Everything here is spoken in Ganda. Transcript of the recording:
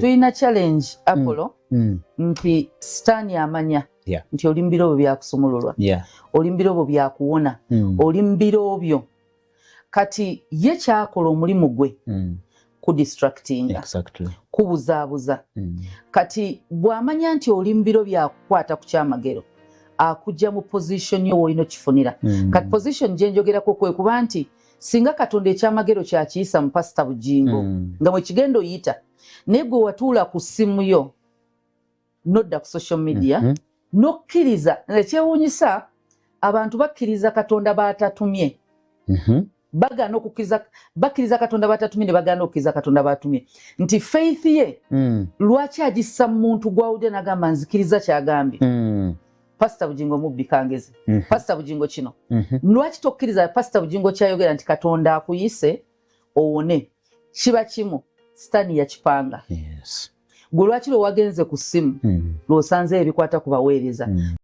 Tuina challenge Apollo nti Stan amanya nti oli mbiro bya kusumululwa oli mbiro bya kuwona oli mbiro byo kati ye kyakola omulimu gwe ku distracting kubuzaabuza kati bwamanya nti oli mbiro bya kukwata ku kyamagero akujja mu position yo woino kifunira kati position je njogerako kwe kuba nti singa Katonda ekyamagero kyakiyisa mu Pastor Bujingo nga mwe kigendo yita negwe watuula ku simu yo nodda ku social media nokkiriza ekyewuunyisa abantu bakkiriza Katonda batatumye bagana okukkiriza bakkiriza Katonda batatumye ne bagana okukkiriza Katonda batumye nti faith ye lwaki agissa muntu gwawudde nagamba nzikiriza kyagambye Pastor Bujingo mubbi kangezi Pastor Bujingo kino lwaki tokkiriza Pastor Bujingo kyayogera nti Katonda akuyise owone kiba kimu Stan yakipanga gwe lwaki lwe wagenze ku simu lw'osanze ebikwata ku baweereza